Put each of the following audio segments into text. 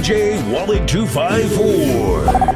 DJ Wallet 254.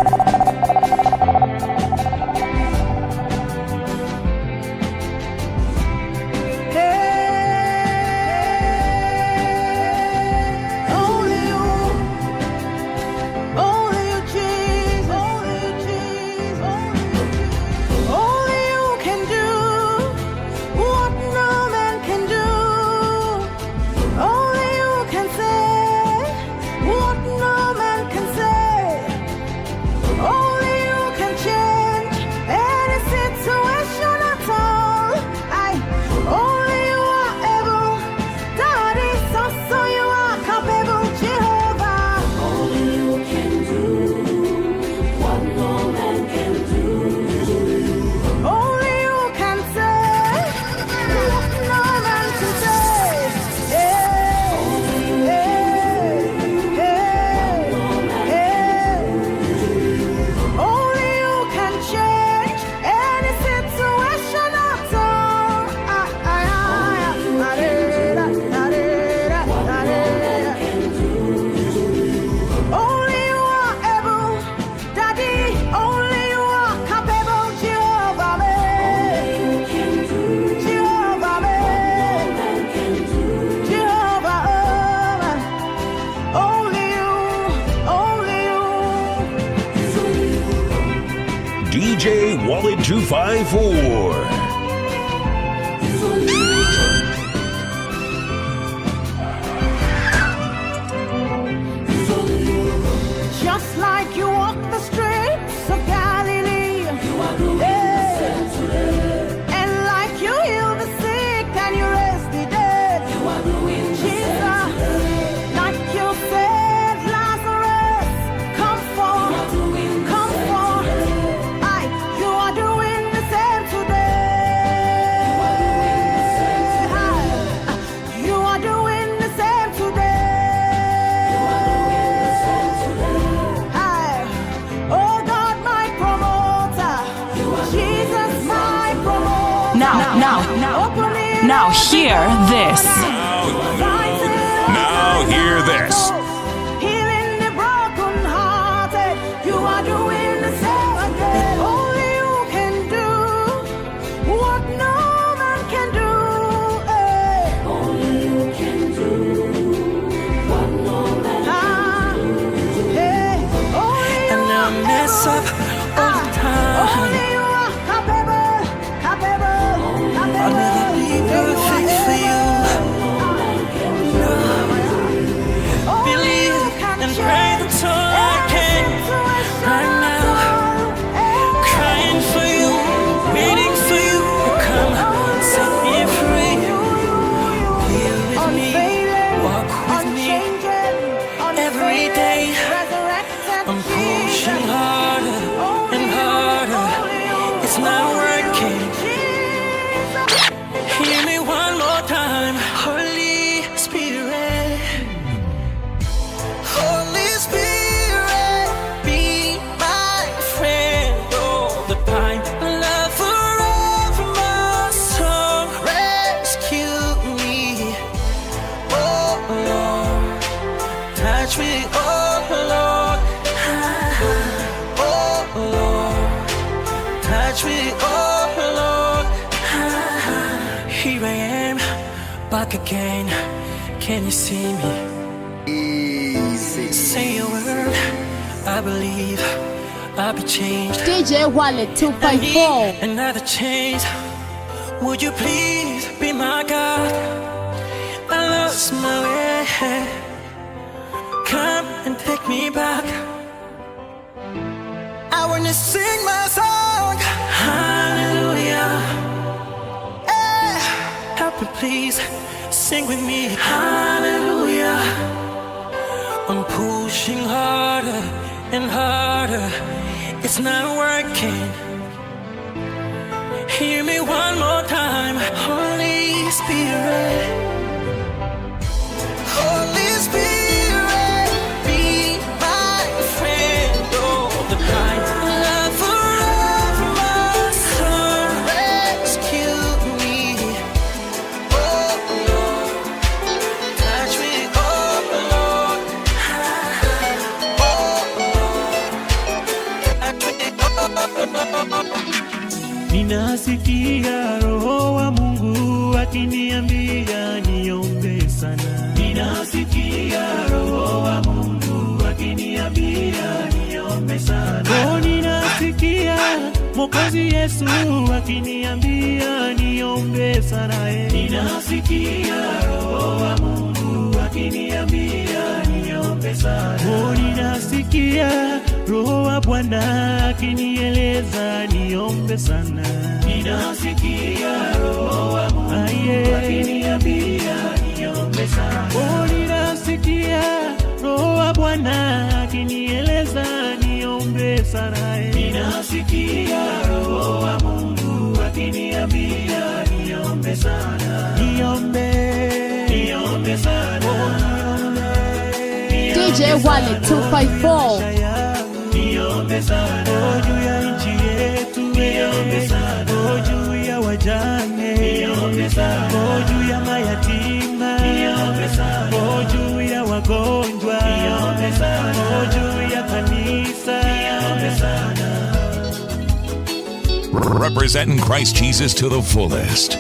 DJ Wallet 254. Just like you walk the streets of Galilee, yeah. And like you heal the sick and you raise the dead, Jesus, like you said, Lazarus, come forth, come forth. You are doing the same today. You are doing the same today. Oh God, my promoter. Jesus, my promoter. Now hear this. Now hear this. Healing the brokenhearted. You are doing the same again. Only you can do what no man can do. Only you can do what no man can do. And I mess up all the time. Only you are capable, capable, capable. I'll never be perfect for you. Believe and pray that's all I can right now. Crying for you, waiting for you to come set me free. Be with me, walk with me every day. I'm pushing harder and harder. It's not working. Hear me one more time, Holy Spirit. Holy Spirit, be my friend all the time. Love forever, my soul, rescue me. Oh Lord, touch me, oh Lord. Oh Lord, touch me, oh Lord. Here I am, back again. Can you see me? Say a word, I believe I'll be changed. DJ Wallet I 254. need another change. Would you please be my God? I lost my way. Come and take me back. I wanna sing my song. Hallelujah. Hey, help me please, sing with me. Hallelujah. I'm pushing harder and harder. It's not working. Hear me one more time, Holy Spirit. Holy Spirit, be my friend all the time. Love forever, my soul, rescue me. Oh Lord, touch me, oh Lord. ninasikia Roho wa Mungu akiniambia niombe sana. Ninasikia Roho wa Mungu akiniambia niombe sana. Ninasikia Mwokozi Yesu akiniambia niombe sana. Ninasikia Roho wa Mungu akiniambia niombe sana. Ninasikia Roho wa Bwana akinieleza niombe sana. Ninasikia Roho wa Mungu akiniambia niombe sana. Ninasikia Roho wa Bwana akinieleza niombe sana. Ninasikia Roho wa Mungu akiniambia niombe sana. Niombe sana. DJ Wallet 254. Niombe sana juu ya nchi yetu, niombe sana juu ya wajane, niombe sana juu ya mayatima, niombe sana juu ya wagonjwa, niombe sana juu ya kanisa, niombe sana. Representing Christ Jesus to the fullest.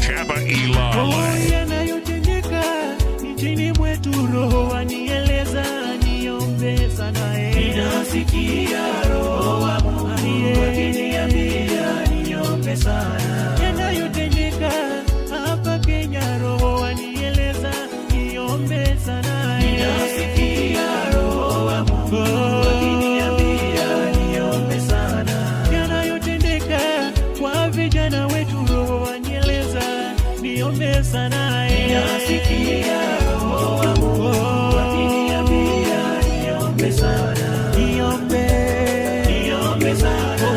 Chaba Ilale. Yanayotendeka nchini mwetu, Roho anieleza niombe sana. Ninasikia Roho wa Mungu akiniambia niombe sana. Yanayotendeka hapa Kenya, Roho anieleza niombe sana. Ninasikia Roho wa Mungu akiniambia niombe sana. Yanayotendeka kwa vijana wetu, Roho anieleza niombe sana. Ninasikia Roho wa Mungu akiniambia niombe sana. Niombe sana.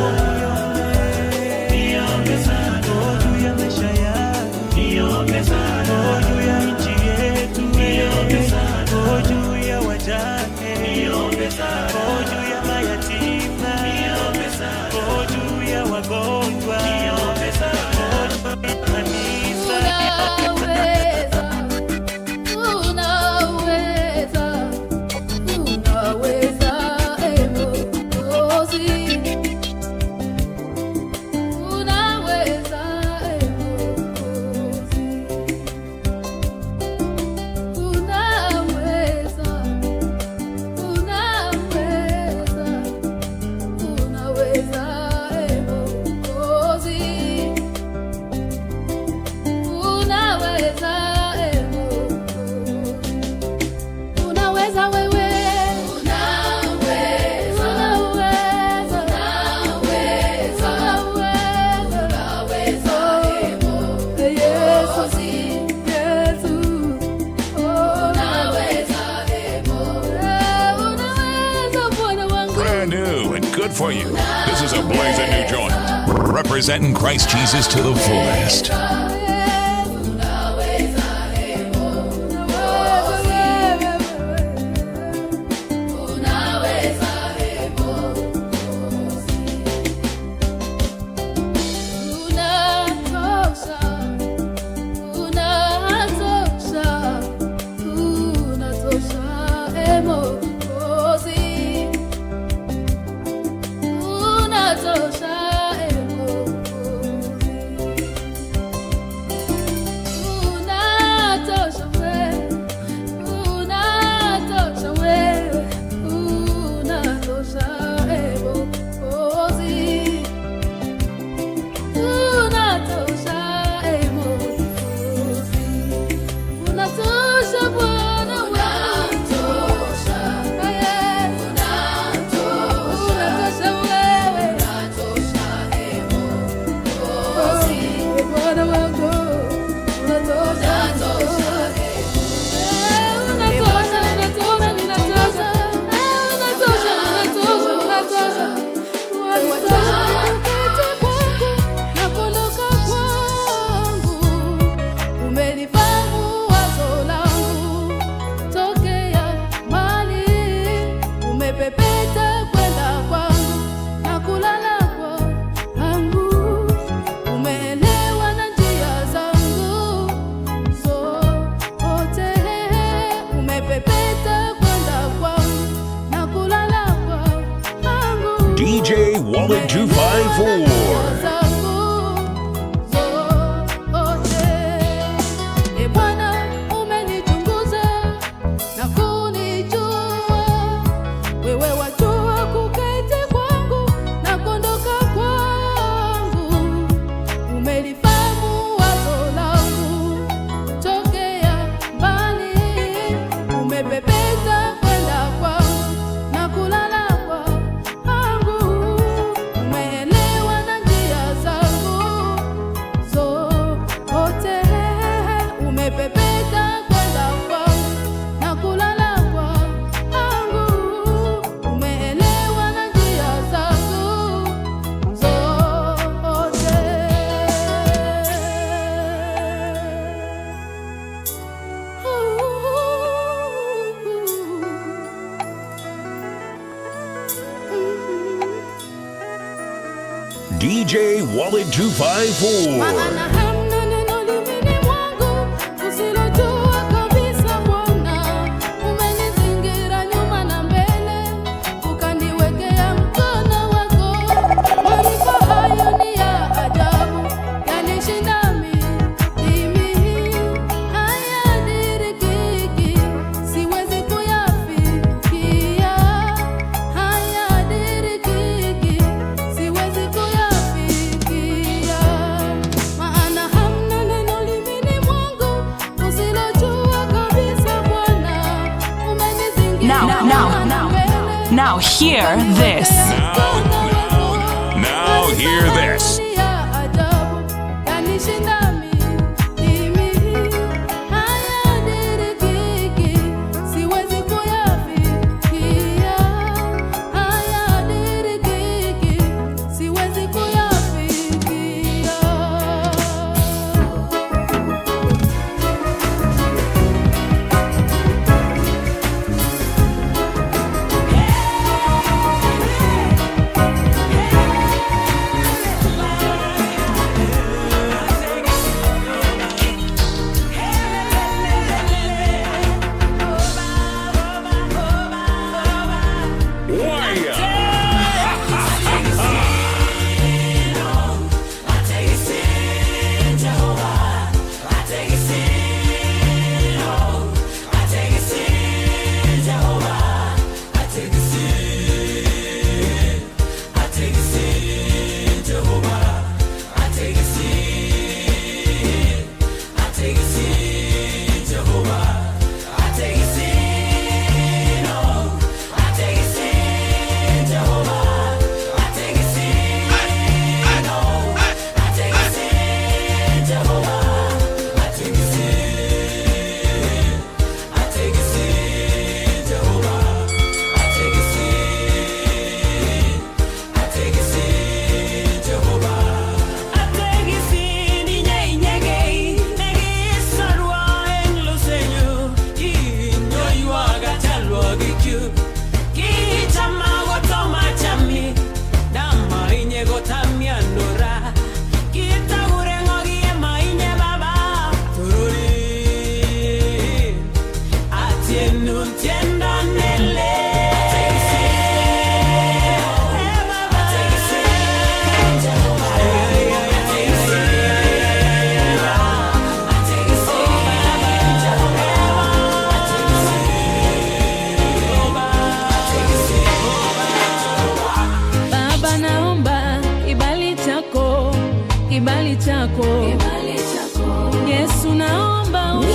Niombe sana juu ya maisha yangu. Niombe sana juu ya nchi yetu. Niombe sana juu ya wajane. Niombe sana juu ya mayatima. Niombe sana juu ya wagonjwa. Niombe sana juu ya kanisa. Good for you. This is a blazing new joint. Representing Christ Jesus to the fullest. DJ Wallet 254. DJ Wallet 254. Now hear this. Now hear this.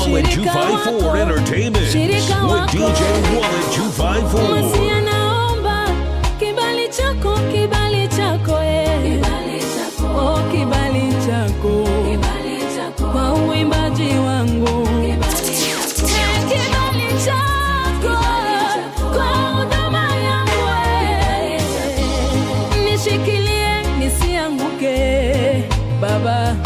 Wallet 254 Entertainment with DJ Wallet 254. Oh, kibali chako kwa uimbaji wangu, kibali chako kwa huduma yangu, nishikilie nisianguke Baba,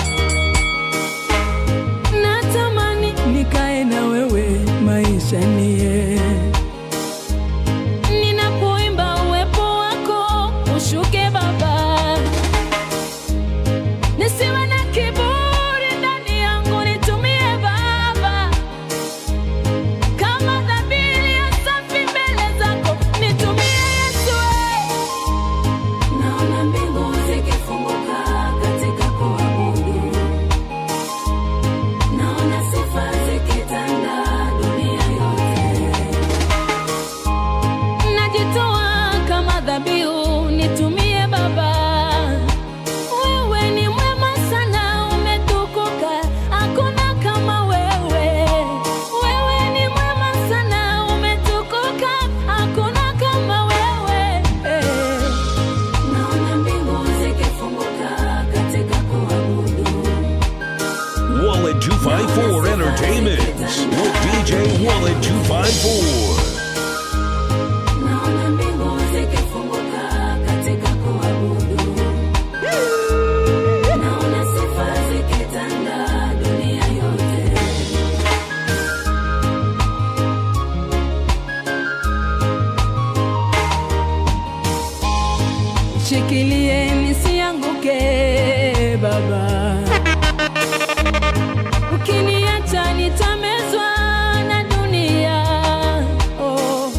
natamani nikae na wewe maisha nie. Ninapoimba uwepo wako ushuke Baba, nisiwe na kiburi ndani yangu, nitumie Baba kama dhabihu ya safi mbele zako, nitumie Yesu, Wallet 254. Naona mbingu zikifunguka katika kuabudu. Naona sifa zikitanda dunia yote. Shikilie nisianguke Baba. Ukiniacha nitamezwa na dunia. Oh,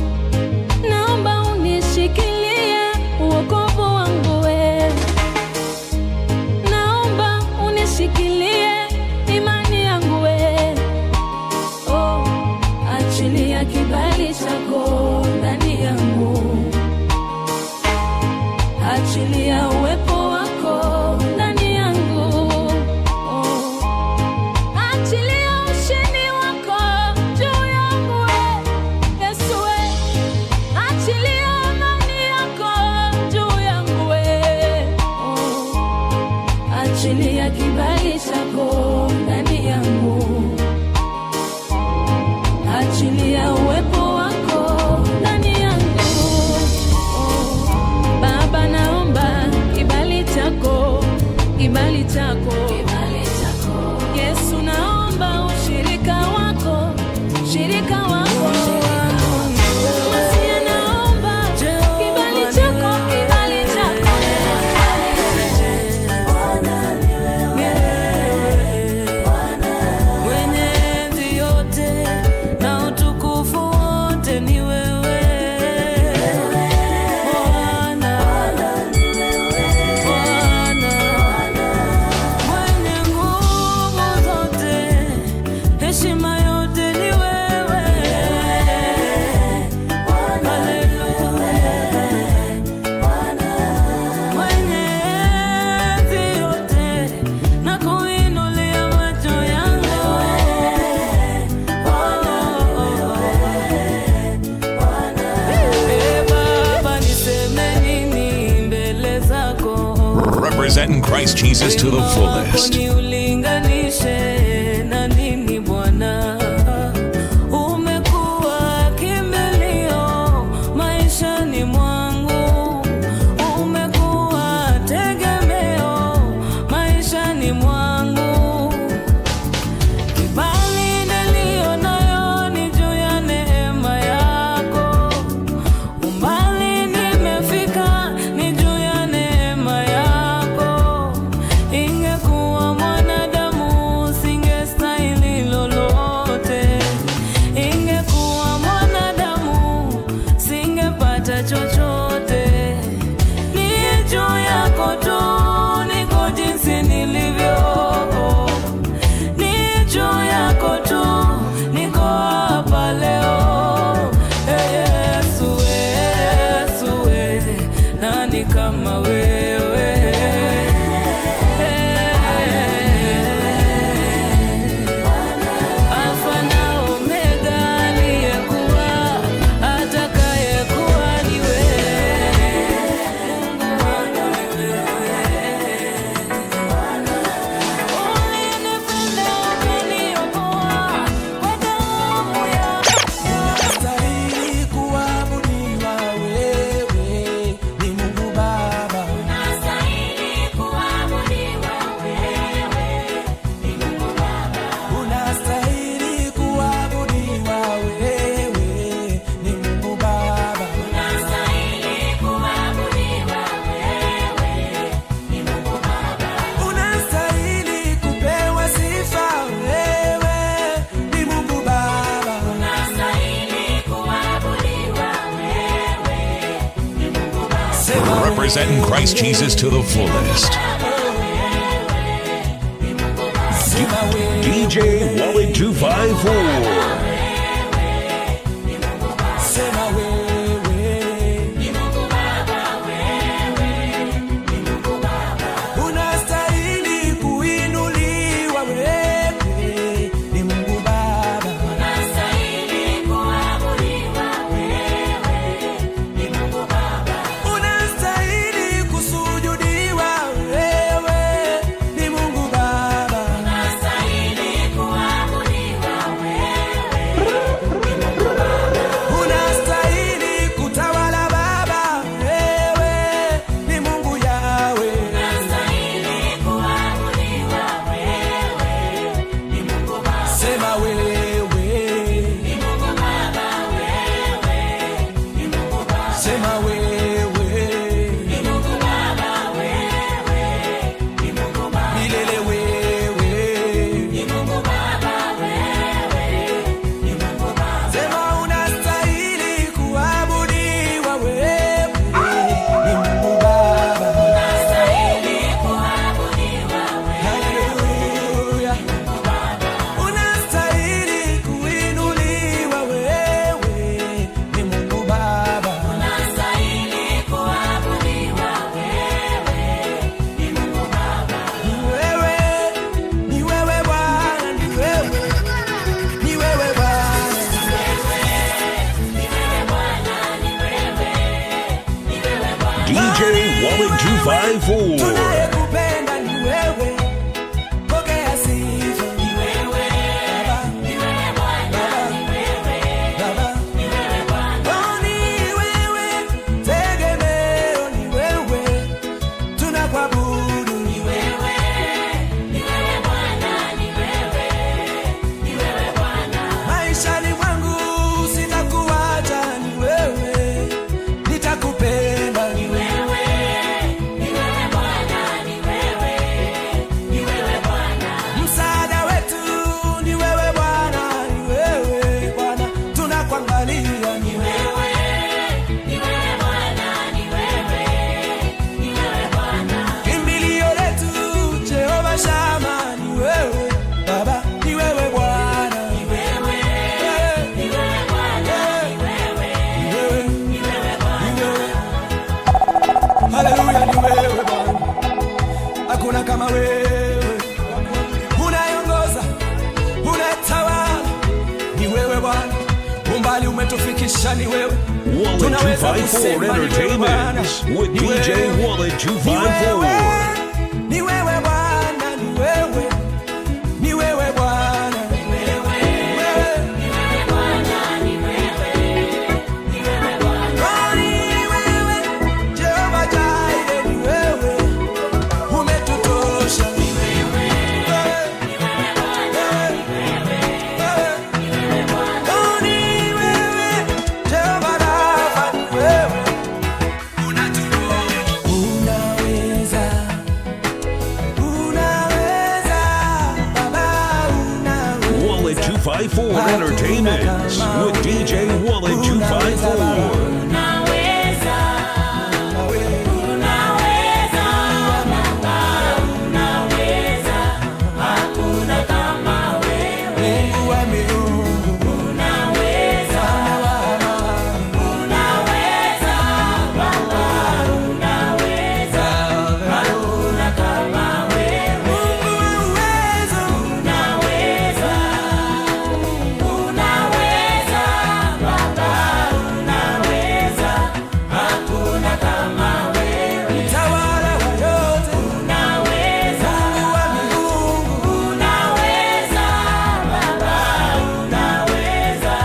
naomba unishikilie wokovu wangu we. Naomba unishikilie imani yangu we. Oh, achilia kibali chako ndani yangu. Achilia uwepo wako ndani yangu. Oh, achilia ushindi wako juu yangu we. Yesu we, achilia amani yako juu yangu we. Oh, achilia kibali chako ndani yangu. Achilia uwepo wako ndani yangu. Oh, Baba naomba kibali chako, kibali chako, kibali chako. Yesu naomba ushirika wako, shirika wako. Masia naomba kibali chako, kibali chako. Mwenye enzi yote na utukufu wote ni wewe. Bwana, mwenye nguvu zote, heshima yote ni wewe. Haleluya. Mwenye enzi yote na kuinulia macho yangu. Baba niseme nini mbele zako? Representing Christ Jesus to the fullest. Niulinganishe na nini Bwana? Umekuwa kimbilio maishani mwangu. Umekuwa tegemeo maishani mwangu. Kibali nilio nayo ni juu ya neema yako. Umbali nimefika ni juu ya neema yako. Ingekuwa mwanadamu singestahili lolote. Ingekuwa mwanadamu singepata chochote. Ni juu yako tu niko jinsi nilivyo. Ni juu yako tu niko hapa leo. Yesu we, Yesu we, nani kama wewe? Alfa na Omega, aliyekuwa atakayekuwa ni wewe. Mungu wangu ni wewe. Ulinipenda ukaniokoa kwa damu yako. Unastahili kuabudiwa wewe, ni Mungu Baba. Unastahili kuabudiwa wewe, ni Mungu Baba. Unastahili kuabudiwa wewe, ni Mungu Baba. Unastahili kuabudiwa wewe, ni Mungu Baba. Unastahili kupewa sifa wewe, ni Mungu Baba. Unastahili kuabudiwa wewe, ni Mungu Baba. Representing Christ Jesus to the fullest. DJ Wallet 254. Sema wewe, unastahili kuinuliwa wewe, ni Mungu Baba. Unastahili kuabudiwa wewe, ni Mungu Baba. Unastahili kusujudiwa wewe, ni Mungu Baba. Unastahili kuabudiwa wewe, 254. Tunayekupenda ni wewe. Pokea sifa. Ni wewe. Baba. Ni wewe Bwana. Ni wewe. Baba. Ni wewe Bwana. Oh, ni wewe. Tegemeo ni wewe. Tunakuabudu ni wewe. Ni wewe Bwana. Ni wewe. Ni wewe Bwana. Maishani mwangu sitakuacha ni wewe. Nitakupenda ni wewe. Ni wewe Bwana. Ni wewe. Ni wewe Bwana. Msaada wetu ni wewe Bwana. Ni wewe Bwana. Tunakuangalia ni wewe. Ni wewe Bwana. Ni wewe. Ni wewe Bwana. Kimbilio letu Jehova Shama ni wewe. Baba ni wewe Bwana. Ni wewe. Ni wewe Bwana. Ni wewe. Ni wewe Bwana. Haleluya ni wewe Bwana. Hakuna kama wewe. Unaongoza, unatawala. Ni wewe Bwana. Umbali umetufikisha ni wewe. Wallet Tunaweza 254 kusema ni wewe Bwana. Entertainment with Ni DJ wewe. Wallet Ni wewe. 254. Ni wewe Bwana. Ni wewe. Ni wewe Bwana. Ni wewe. Ni wewe Bwana. Ni wewe. Ni wewe Bwana. Ni wewe. Jehova Jireh ni wewe. Umetutosha ni wewe. Ni wewe Bwana. Ni wewe. Ni wewe Bwana. Ni wewe. Jehova Rafa ni wewe. Unatutosha. Unaweza. Unaweza. Baba unaweza. Wallet 254 Entertainment with DJ Wallet 254. Unaweza. Unaweza. Baba unaweza. Hakuna kama wewe. Mungu wa miungu. Unaweza. Unaweza. Baba unaweza. Hakuna kama wewe. Mungu wa uwezo. Unaweza. Unaweza. Baba unaweza. Hakuna kama wewe. Mtawala wa yote. Unaweza. Mungu wa miungu. Unaweza. Baba unaweza.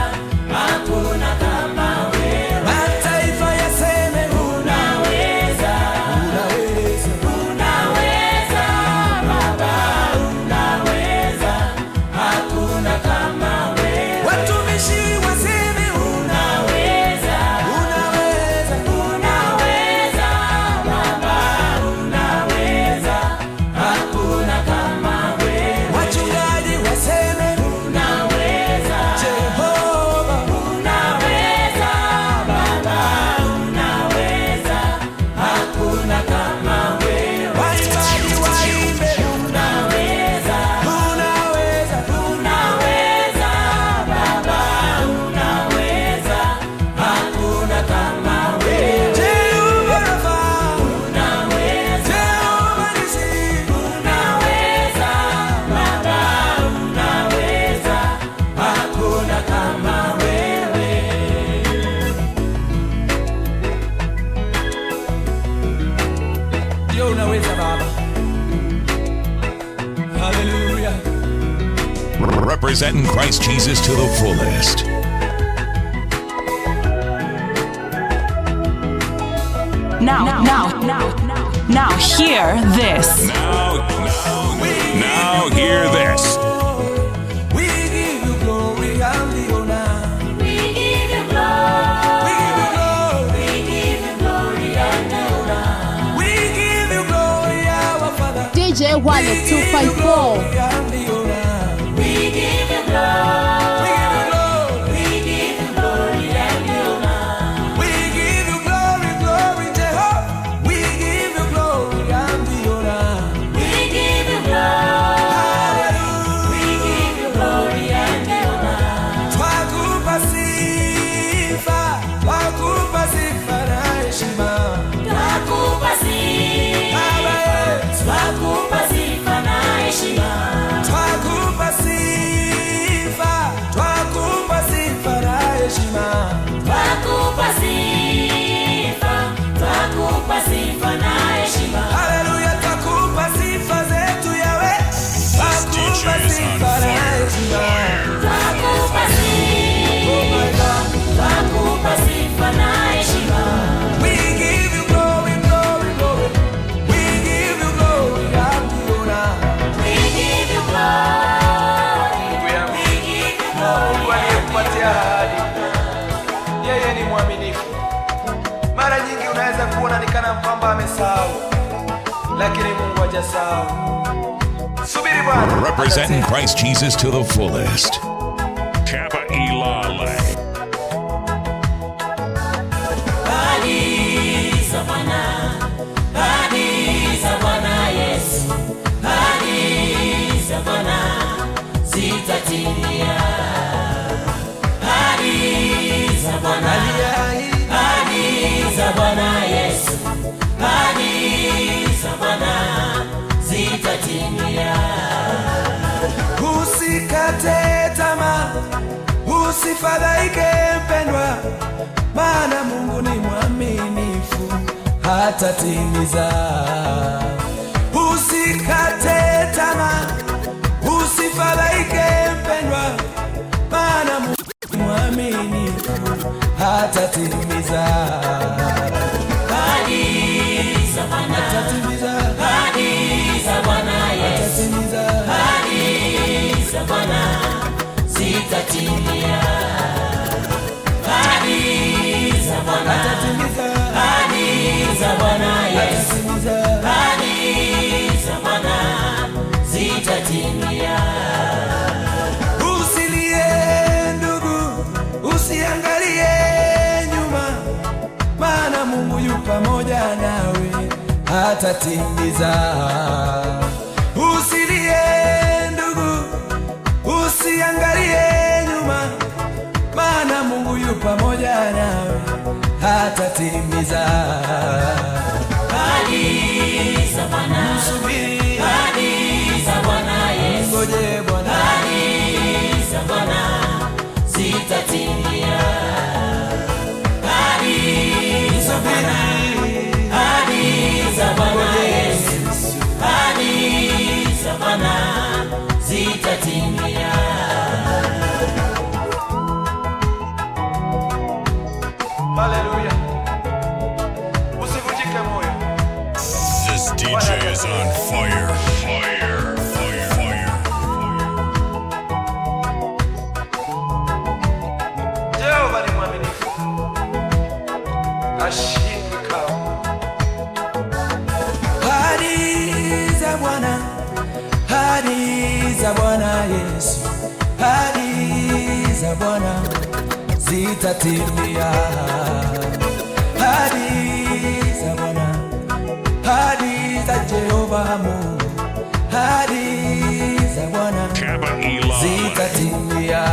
Hakuna kama wewe. Mataifa yaseme Unaweza. unaweza. Unaweza. Baba unaweza. Hakuna kama wewe. Watumishi waseme Unaweza. unaweza. Unaweza. Baba unaweza. Hakuna kama wewe. Wachungaji waseme Unaweza. Jehova. Unaweza. Baba unaweza. Hakuna kama wewe. Waimbaji waimbe Unaweza. unaweza. Unaweza. Baba unaweza. Hakuna kama wewe. Jehova Rafa. Unaweza. Jehova Nisi. Unaweza. Baba unaweza. Hakuna kama wewe. Ndio unaweza Baba. Hallelujah. Representing Christ Jesus to the fullest. Now hear this. Now hear this. We give you glory and the honor. We give you glory. We give you glory. We give you glory and honor. We give you glory, our Father. DJ Wallet 254. We give you glory. We give you glory and honor. We give you glory, glory, Jehovah. We give you glory and the honor. We give you glory. Hallelujah. We give you glory and honor. Twakupa sifa, twakupa sifa na heshima. Twakupa sifa. Baba yetu, Twakupa sifa na heshima. twakupa wanasahau, lakini Mungu hajasahau. Subiri Bwana. Representing Christ Jesus to the fullest. Kappa Ilale. Usikate tamaa, usifadhaike mpendwa, maana Mungu ni mwaminifu, hatatimiza. Usikate tamaa, usifadhaike mpendwa, maana Mungu ni mwaminifu, hatatimiza. Hatatimiza. Usilie ndugu, usiangalie nyuma, maana Mungu yu pamoja nawe, hatatimiza. Usilie ndugu, usiangalie nyuma, maana Mungu yu pamoja nawe, hatatimiza. Msubiri, ngoje Bwana. Hallelujah. Usivunjike moyo. This DJ is on fire. Fire. Fire. Fire. Jehova ni mwaminifu, hashindwi kamwe. Ahadi za Bwana, ahadi za Bwana Yesu, ahadi za Bwana zitatimia. Ahadi za Bwana, ahadi za Jehova Mungu, ahadi za Bwana Kappa Ilale. zitatimia.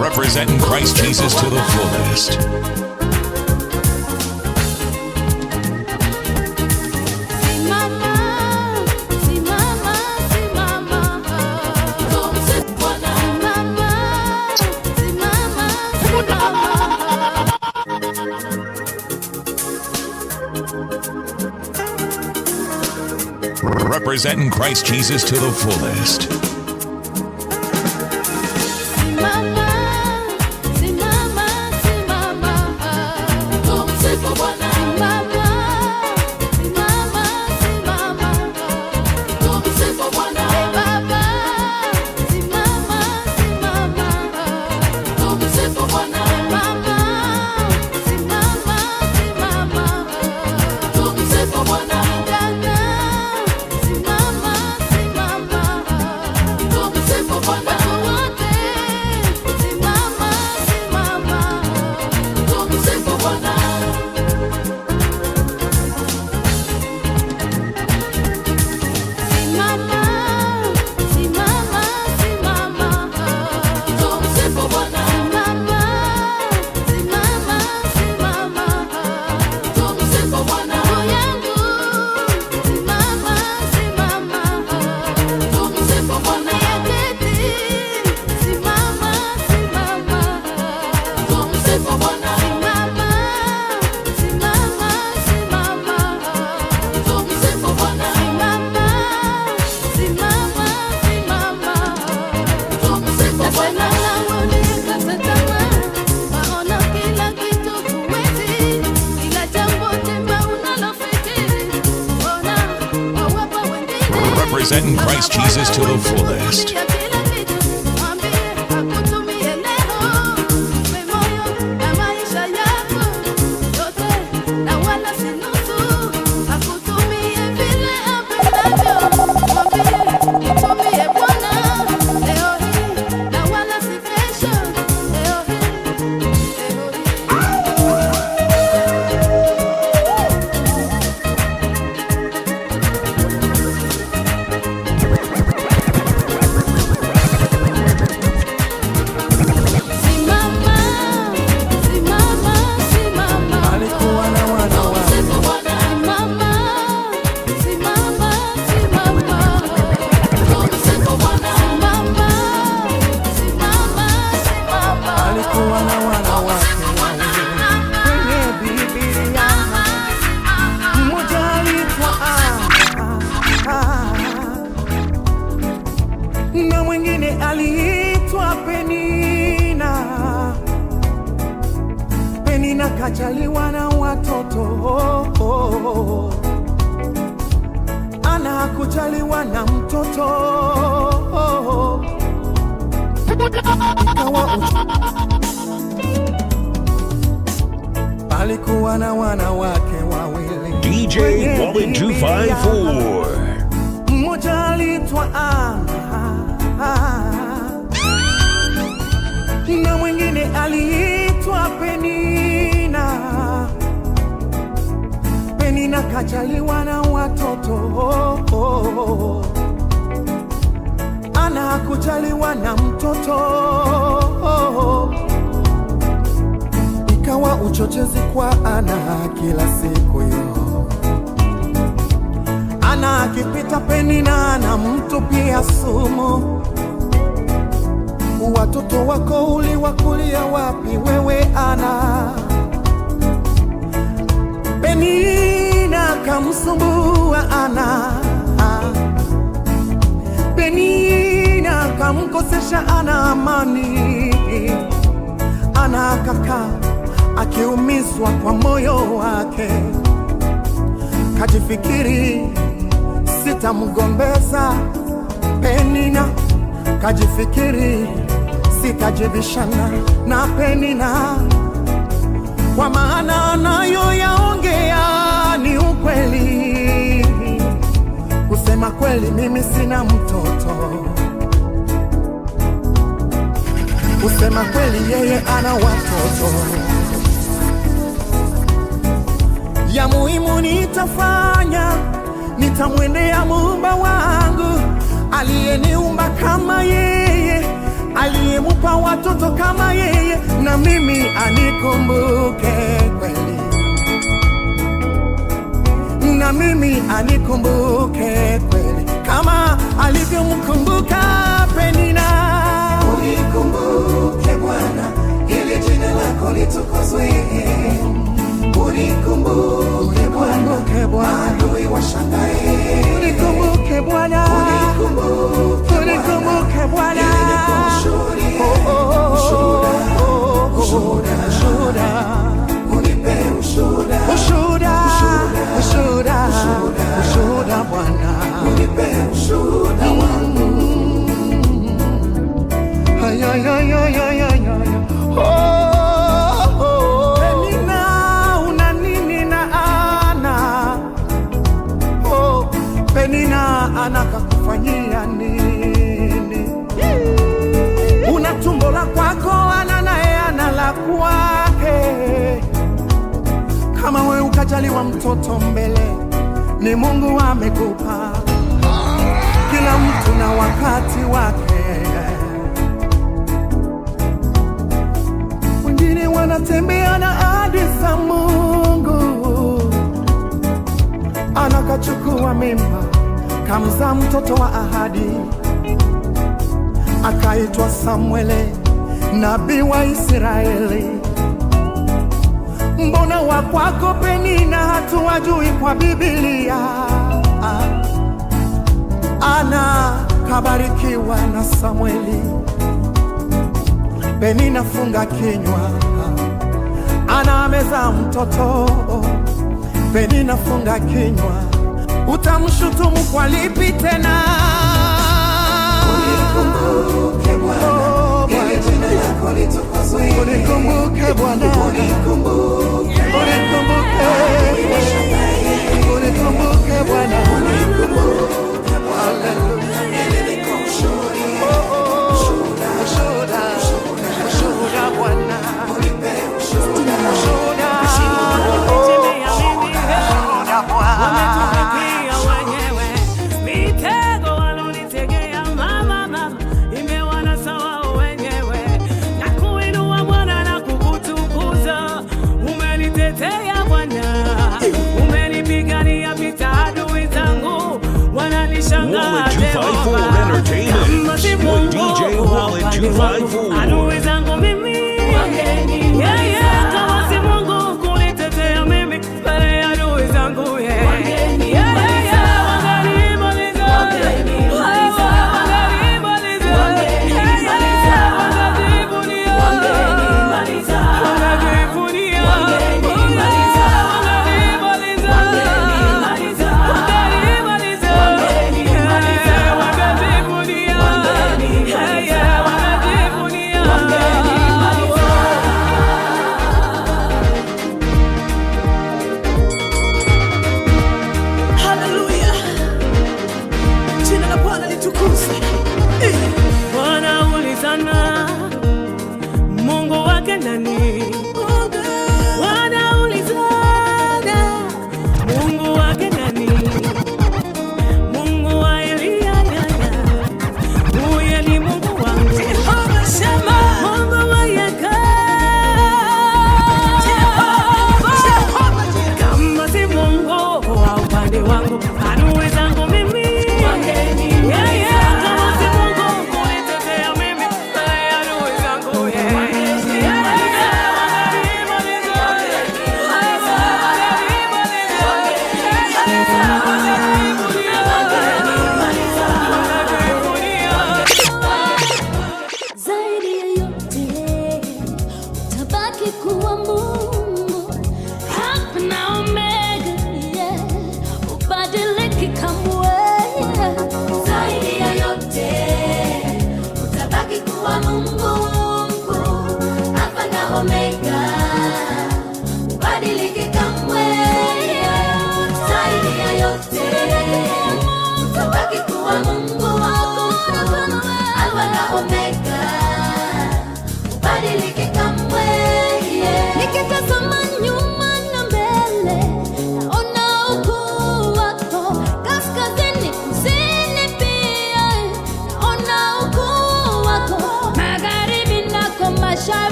Representing Christ Jesus to the fullest. Representing Christ Jesus to the fullest. representing Christ Jesus to the fullest. Na mwingine aliitwa Penina. Penina kajaliwa na watoto, Ana hakujaliwa na mtoto. Palikuwa na wanawake wawili, DJ Wallet 254. mmoja aliitwa Ana na mwingine aliitwa Penina. Penina kajaliwa na watoto, Ana hakujaliwa na mtoto. Ikawa uchochezi kwa Ana kila siku yo, Ana akipita Penina na mtu pia sumu. Watoto wako uliwakulia wapi wewe Ana? Penina kamsumbua Ana, Penina kamkosesha Ana amani. Ana akakaa akiumizwa kwa moyo wake, kajifikiri sitamgombeza Penina, kajifikiri sitajibishana na Penina, kwa maana anayoyaongea ni ukweli. Kusema kweli mimi sina mtoto, kusema kweli yeye ana watoto. Ya muhimu nitafanya, nitamwendea Muumba wangu aliyeniumba kama yeye, aliyemupa watoto kama yeye, na mimi anikumbuke kweli, na mimi anikumbuke kweli kama alivyomkumbuka Penina. Unikumbuke Bwana, ili jina lako litukuzwe. Unikumbuke Bwana, maadui washangae. Unikumbuke Bwana, unikumbuke Bwana, unipe ushuhuda Bwana, unipe ushuhuda wangu. Penina, una nini na Ana? Penina anakakufanyia nini? Una tumbo la kwako, Ana naye ana la kwake. Kama wewe ukajaliwa mtoto mbele, ni Mungu amekupa. Kila mtu na wakati wake. Wengine wanatembea na ahadi za Mungu. Ana kachukua mimba, kamzaa mtoto wa ahadi, akaitwa Samueli, nabii wa Israeli. Mbona wa kwako Penina hatuwajui kwa Biblia? Ana kabarikiwa na Samueli, Penina funga kinywa. Ana amezaa mtoto, Penina funga kinywa. utamshutumu kwa lipi tena? Unikumbuke Bwana, ili jina lako litukuzwe. Unikumbuke Bwana, unikumbuke Bwana, haleluya, ili nikushuhudie, ushuhuda Bwana, unipe ushuhuda Wametumikia wenyewe mitego walonitegea, mama imewanasa wao wenyewe, na kuinua Bwana na kukutukuza. Umenitetea Bwana, umenipigania vita, adui zangu wananishangaa. Kama si Mungu adui zangu mimi, kama si Mungu kunitetea mimi mbele ya adui zangu,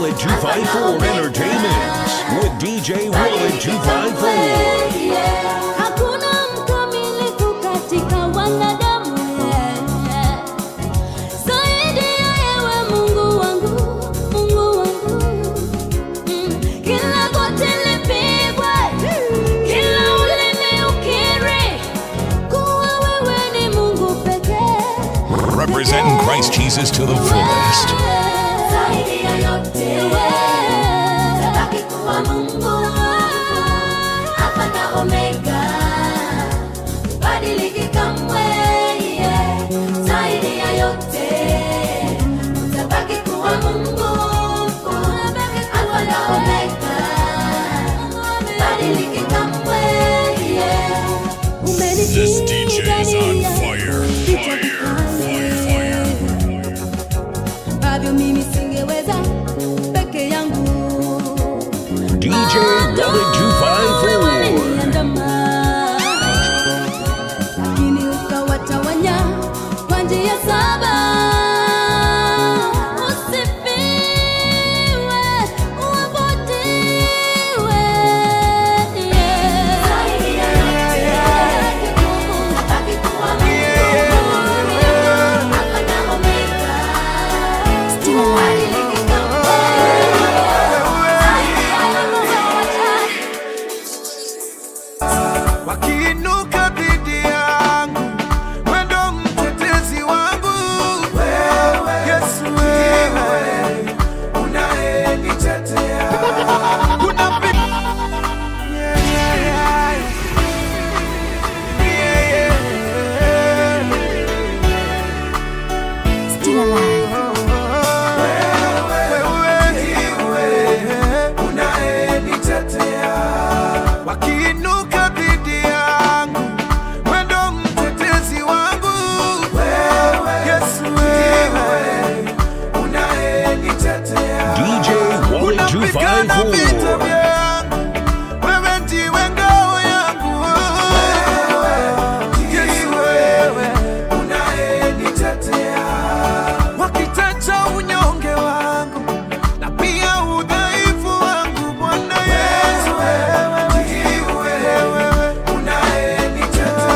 Wallet 254 Entertainment with DJ Wallet 254. Hakuna mkamilifu katika wanadamu, zaidi ya wewe Mungu wangu, Mungu wangu. Kila goti lipigwe, kila ulimi ukiri kuwa wewe ni Mungu pekee. Representing Christ Jesus to the fullest. This DJ's on fire. Ambavyo mimi singeweza peke yangu. DJ Wallet 254. Lakini ukawatawanya kwa njia saba. Usifiwe, uabudiwe. 254. Wewe ndiwe ngao yangu, Yesu wewe unayenitetea. Wakitaja unyonge wangu na pia udhaifu wangu, Bwana Yesu wewe unayenitetea.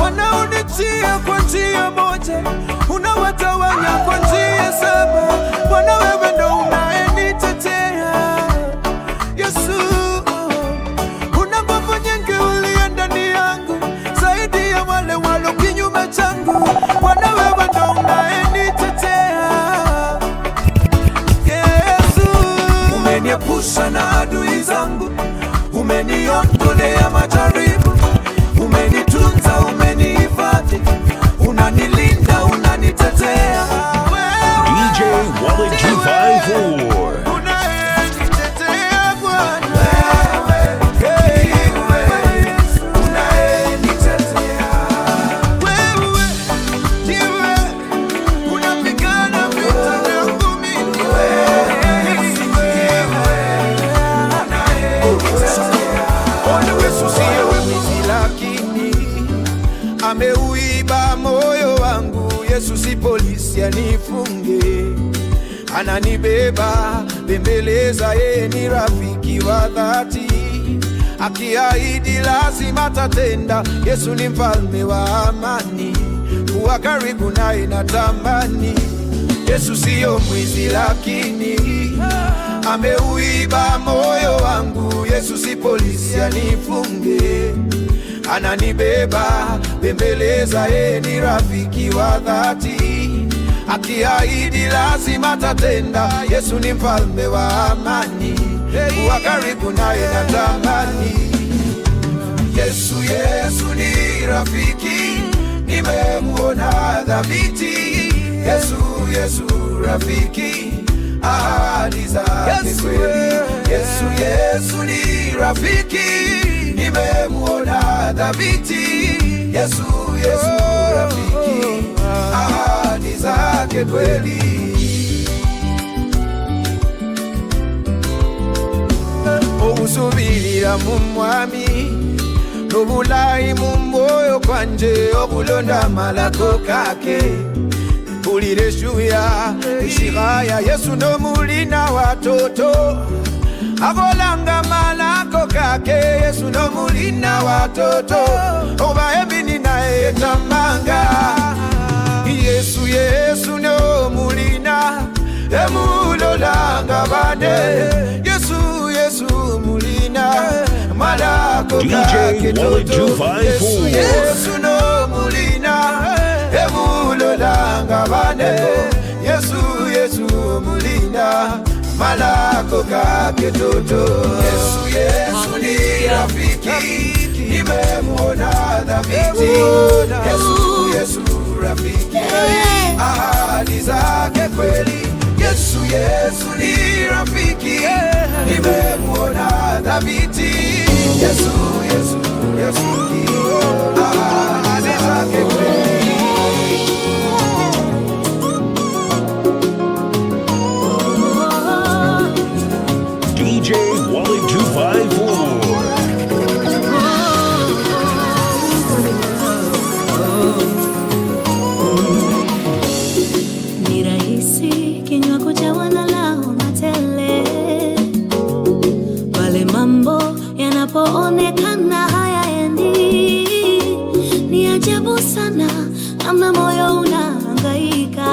Wanaonitia kwa njia moja, unawatawanya kwa njia saba. Bwana wewe ndo unayenitetea. Yesu, una nguvu nyingi uliye ndani yangu, zaidi ya wale walo kinyume changu. Bwana wewe ndo unayenitetea. Yesu, umeniepusha na adui zangu, umeniondolea majaribu, umenitunza, umenihifadhi, unanilinda, unanitetea. DJ Wallet 254. Ameuiba moyo wangu, Yesu si polisi anifunge. Ananibeba, bembeleza, yeye ni rafiki wa dhati. Akiahidi lazima tatenda, Yesu ni mfalme wa amani. Kuwa karibu naye natamani. Yesu siyo mwizi lakini ameuiba moyo wangu, Yesu si polisi anifunge. Ananibeba, bembeleza, yeye ni rafiki wa dhati. Akiahidi lazima tatenda, Yesu ni mfalme wa amani. Kuwa karibu naye natamani. Yesu, Yesu ni rafiki, nimemuona dhabiti. Yesu, Yesu rafiki, ahadi zake kweli. Yesu, Yesu ni rafiki, nimemuona dhabiti. Yesu, Yesu rafiki, ahadi zake kweli. Okusubirira mu mwami n'obulayi mu mwoyo kwanje, okulonda malako kake. Mpulira eshuya ishiraya, Yesu nomulina watoto. Akolanga malako kake, Yesu nomulina watoto. Oba ebini naye tamanga, Yesu, Yesu nomulina emulolanga bane. Yesu, Yesu mulina malako kake toto. Yesu, Yesu nomulina emulolanga bane. Yesu, Yesu mulina malako kake toto. Yesu, Yesu ni rafiki, nimemuona dhabiti. Yesu, Yesu rafiki, ahadi zake kweli. Yesu, Yesu ni rafiki, nimemuona dhabiti. Yesu, Yesu rafiki, ahadi zake kweli. DJ Wallet 254. Ni rahisi kinywa kujawa na lawama tele pale mambo yanapoonekana hayaendi. Ni ajabu sana namna moyo unahangaika,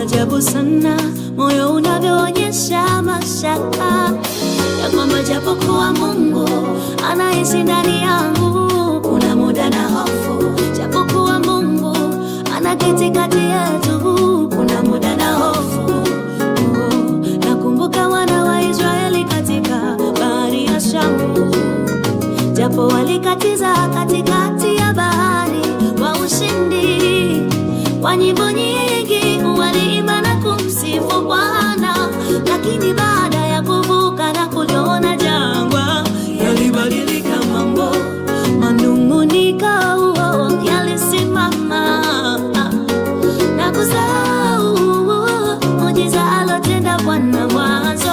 ajabu sana moyo unavyoonyesha mashaka ya kwamba japokuwa Mungu anaishi ndani yangu, kuna muda na hofu. Japokuwa Mungu anaketi kati yetu, kuna muda na hofu. Nakumbuka wana wa Israeli katika bahari ya Shamu, japo walikatiza katikati ya bahari kwa ushindi. Kwa nyimbo nyingi waliimba na kumsifu Bwana, lakini baada ya kuvuka na kuliona jangwa, yalibadilika mambo. Manung'uniko yalisimama na kusahau muujiza alotenda Bwana mwanzo.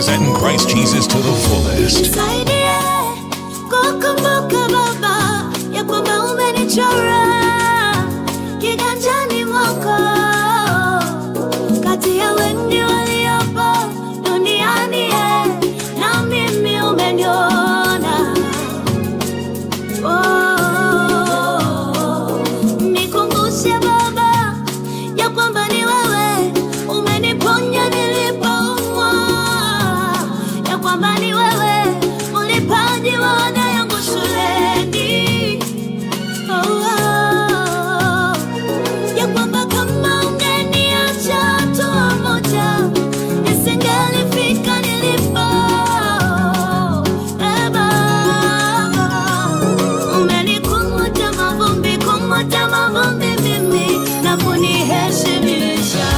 Representing Christ Jesus to the fullest. Nisaidie kukumbuka Baba ya kwamba umenichora kiganjani mwako, kati ya wengi waliopo duniani, na mimi umeniona. Nikumbushe Baba ya kwamba ni wewe umeniponya nilipoumwa, ya kwamba ni wewe ulipaji wa ada yangu shuleni. Ya kwamba kama ungeniacha hatua moja nisingelifika nilipo. Baba, umenikunguta mavumbi mimi na kuniheshimisha.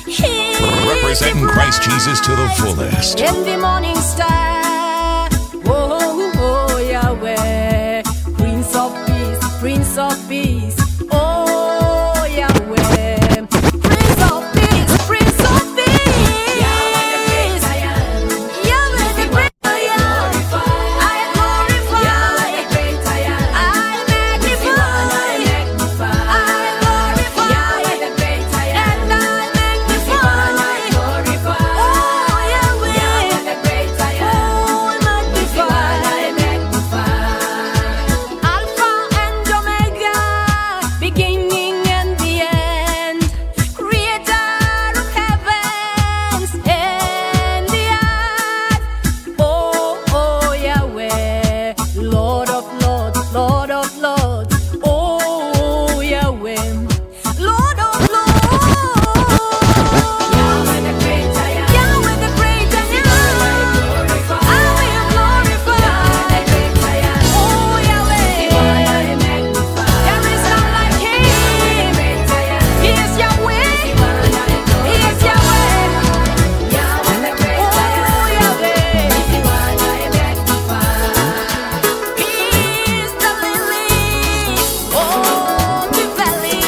Representing Christ Jesus to the fullest. In the morning star, oh Yahweh, Prince of Peace, oh Yahweh, Prince of Peace, Yahweh the great I am, I glorify, Yahweh the great I am, I magnify, Yahweh the great I am, and I magnify. Oh Yahweh, the great I am, I magnify. Alpha and Omega, beginning and the end, Creator of heavens and the earth. Oh Yahweh, Lord of lords, oh Yahweh, Lord of lords. Yahweh the great I am, Yahweh the great I am, I will glorify. Oh Yahweh, there is none like Him. He is Yahweh, He is Yahweh. Oh Yahweh, He is the lily of the valley.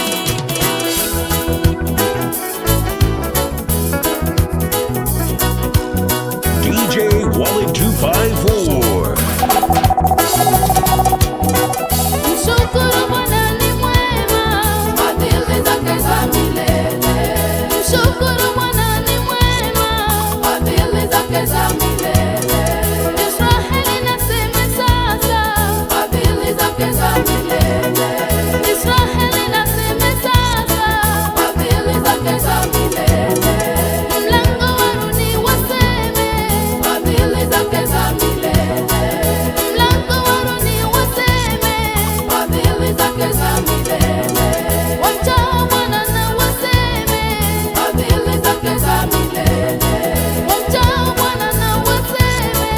DJ Wallet 254. Mshukuru Bwana ni mwema, fadhili zake za milele. Mshukuru Bwana ni mwema, fadhili zake za milele. Israeli nasema sasa, fadhili zake za milele. Israeli nasema sasa, fadhili zake za milele. Mlango wa Runi waseme, fadhili zake za milele. Mlango wa Runi waseme, fadhili zake za milele. Wamchao Bwana na waseme, fadhili zake za milele. Wamchao Bwana na waseme,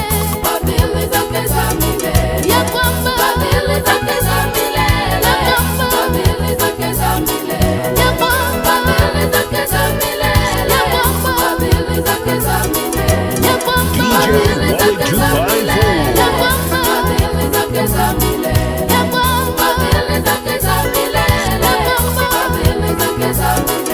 fadhili zake za milele. Ya kwamba fadhili zake za milele. Ya kwamba fadhili zake za milele. Ya kwamba fadhili zake za milele. Ya kwamba fadhili zake za milele. Ya kwamba fadhili zake za milele. Ya kwamba fadhili zake za milele. Ya kwamba fadhili zake za milele. Ya kwamba fadhili zake za milele.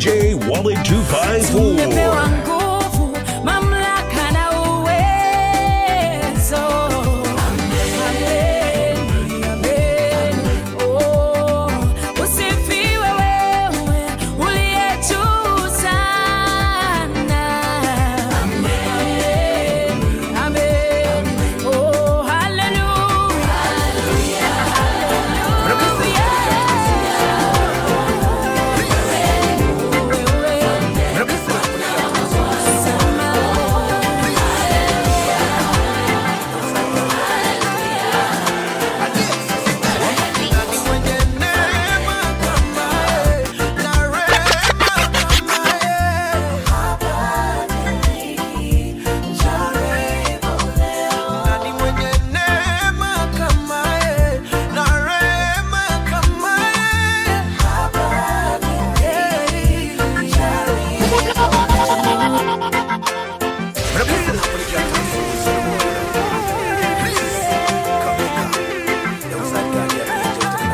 DJ Wallet Tumepewa 254. nguvu, mamlaka na uwezo. Amen, amen. Oh, usifiwe wewe uliye juu sana. Amen, amen. Oh, hallelujah.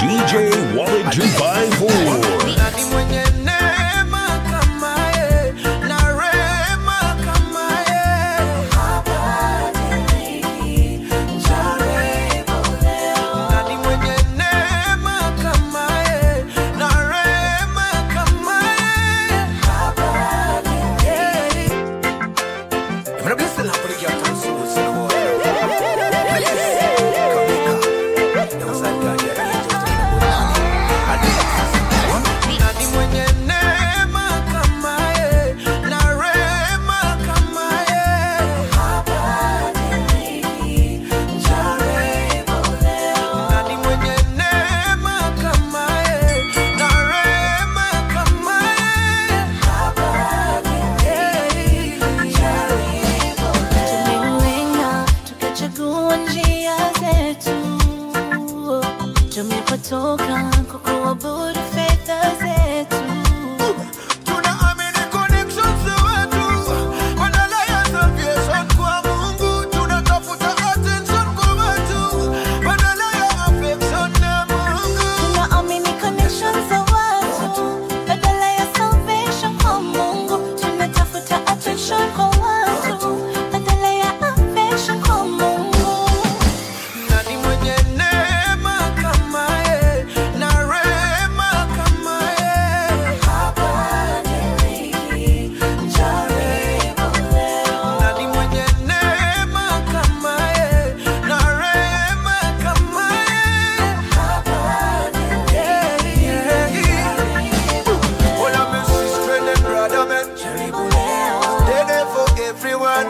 DJ Wallet 254. Nani mwenye neema kama yeye na rehema kama yeye? Nani mwenye neema kama yeye na rehema kama yeye? Nani mwenye neema kama yeye na rehema kama yeye? Nani mwenye neema kama yeye na rehema kama Tumelenga tukachagua njia zetu, tumepotoka kwa kuabudu fedha zetu. Tunaamini connections zetu, badala ya salvation kwa Mungu. Tunatafuta attention kwa watu, badala ya affection na Mungu. Tunaamini connections za watu, badala ya salvation kwa Mungu. Tunatafuta attention kwa watu, badala ya affection kwa Mungu. Nani mwenye neema kama yeye na rehema kama yeye? Nani mwenye neema kama yeye na rehema kama yeye? All of my sisters and brother men, they're there for everyone.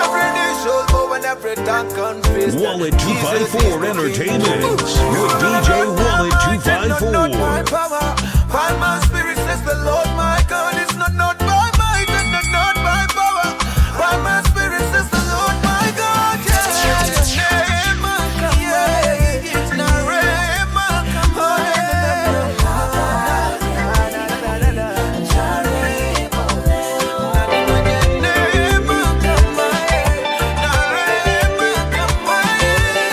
Every knee shall bow and every tongue confess that Wallet 254 Entertainment with DJ Wallet not by 254. power, by my spirit says the Lord my God. It's not by might and not by power, by my spirit says the Lord my God. Neema kama yeye, na rehema kama yeye. Nani mwenye neema kama yeye, na rehema kama yeye?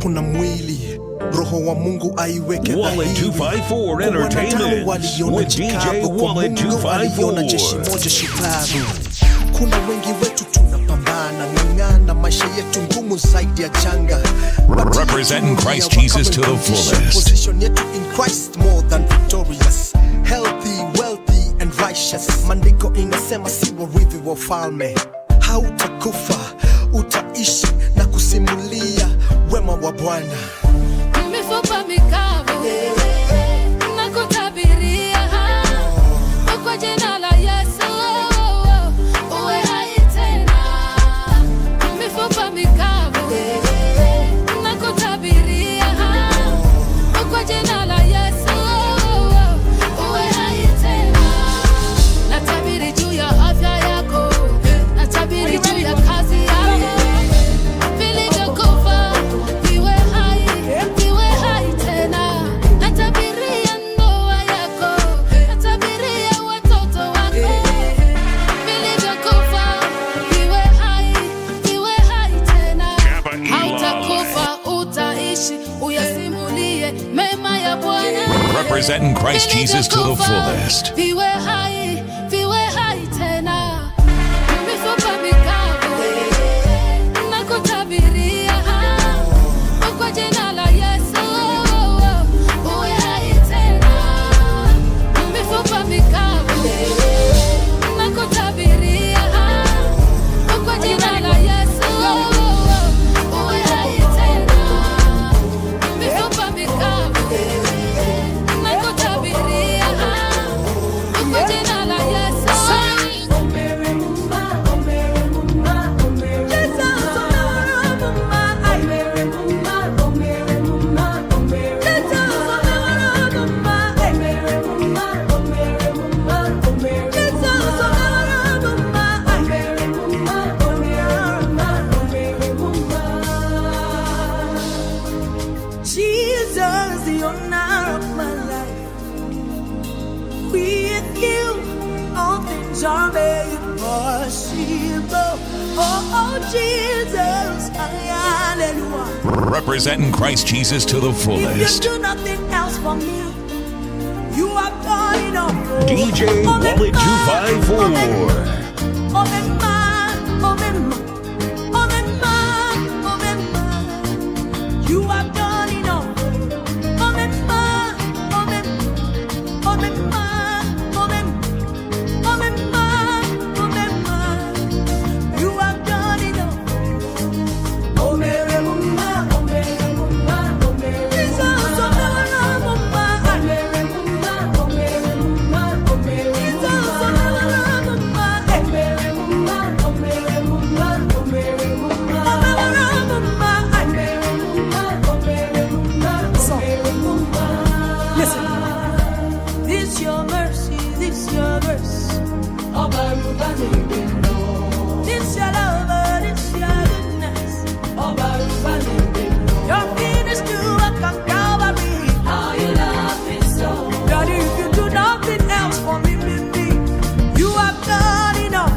kuna mwili, roho wa Mungu aiweke Wallet 254 Entertainment with DJ Wallet 254. shupavu. Kuna wengi wetu tunapambana, ng'ang'ana, maisha yetu ngumu zaidi ya janga. Representing Christ Jesus to the fullest. Position yetu in Christ more than victorious. Healthy, wealthy and righteous. Maandiko inasema si warithi wa ufalme. Hautakufa, utaishi na kusimulia wema wa Bwana. Mifupa mikavu na kutabiria kwa jina la Yesu uwe hai tena. Mifupa mikavu na kutabiria kwa jina la Yesu uwe hai tena. Natabiri juu ya afya yako, natabiri juu ya kazi yako, vilivyokufa viwe hai, viwe hai tena. Natabiria ndoa yako, natabiria watoto wako, vilivyokufa viwe hai, viwe hai tena. Hautakufa, utaishi, uyasimulie mema ya Bwana. Representing Christ Jesus to the fullest. Viwe hai, viwe hai tena. Mifupa mikavu na kutabiria kwa jina la Yesu uwe hai tena. Mifupa mikavu na kutabiria kwa jina la Yesu uwe hai tena. Mifupa mikavu na kutabiria kwa jina la Yesu. Jesus, the honor of my life. With you, all things are made possible. Oh, Jesus, hallelujah. Representing Christ Jesus to the If fullest. you do nothing else for me, you have done enough. DJ Wallet 254. You have done enough. You have done enough. This your mercy, this your grace. This your love, this your goodness. Your finished work on Calvary. How you love me so. God, if you do nothing else for me, you have done enough.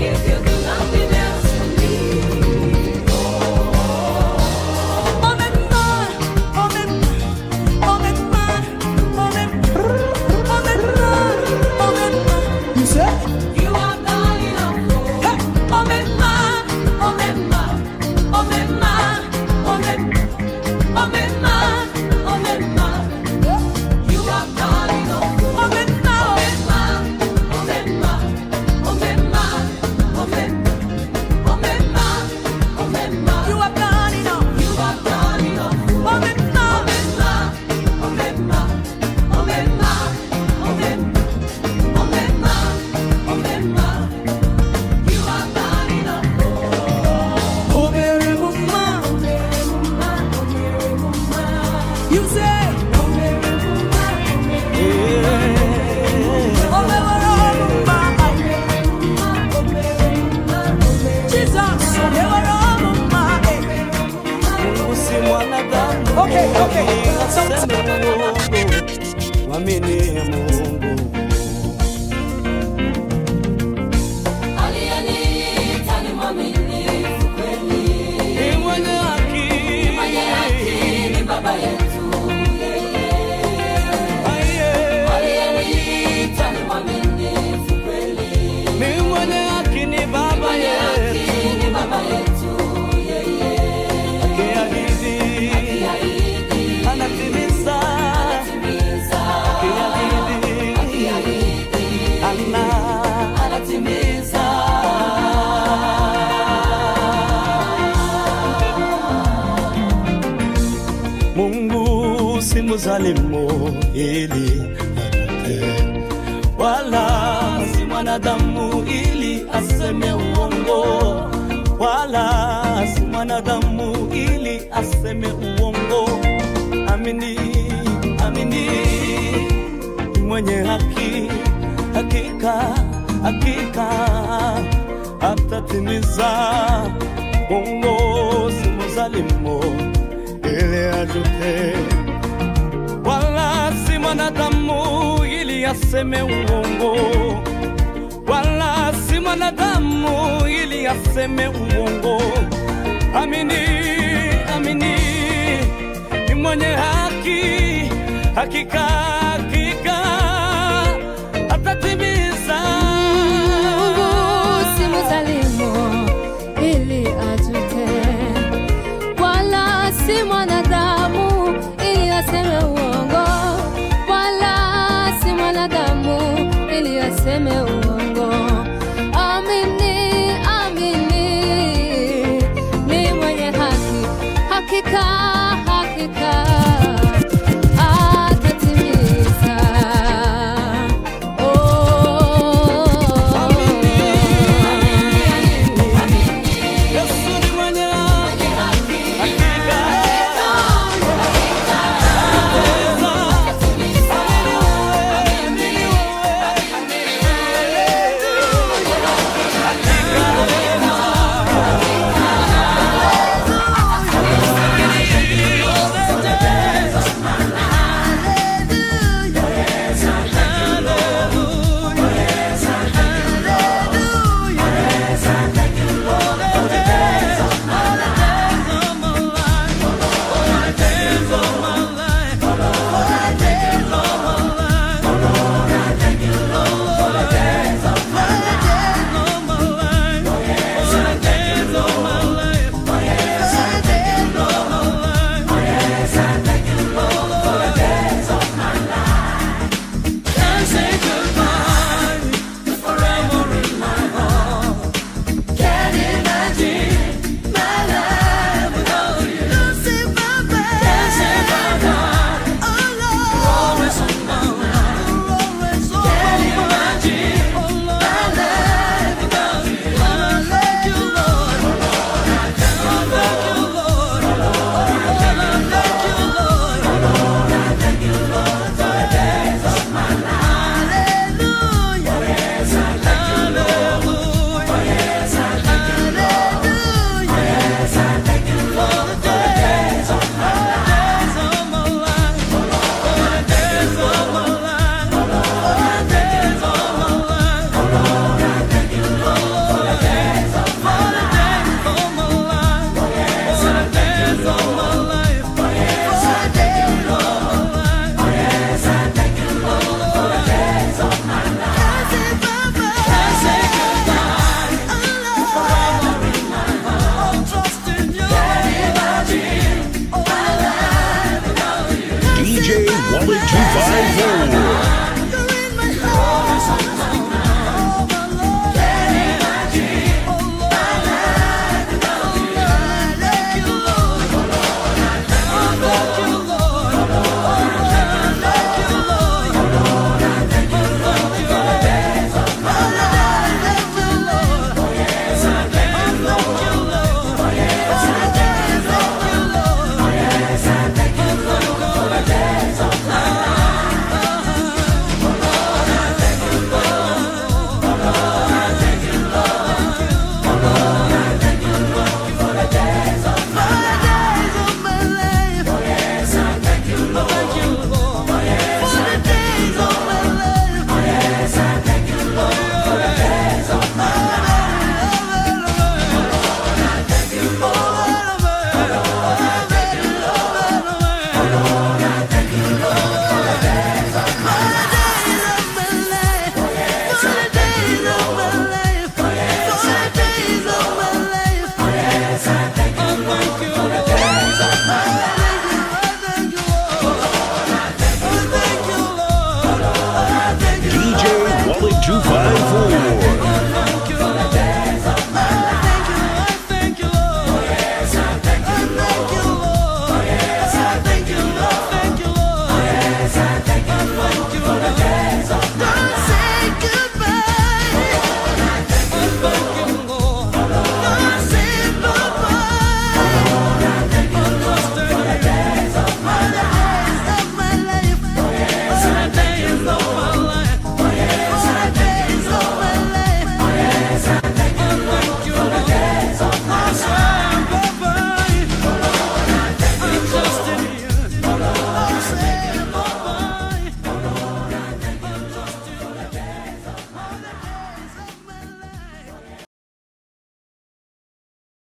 If you do nothing else for me, you said you have done enough. Mwamini Mungu. Aliyeniita ni mwaminifu kweli. Ni mwenye haki. Mungu si mzalimu ili wala si mwanadamu ili aseme uongo, wala si mwanadamu ili aseme uongo. Amini, amini, mwenye haki, hakika, hakika atatimiza. Mungu si mzalimu ili ajute, wala si mwanadamu ili aseme uongo, wala si mwanadamu ili aseme uongo. Amini, amini, ni mwenye haki, hakika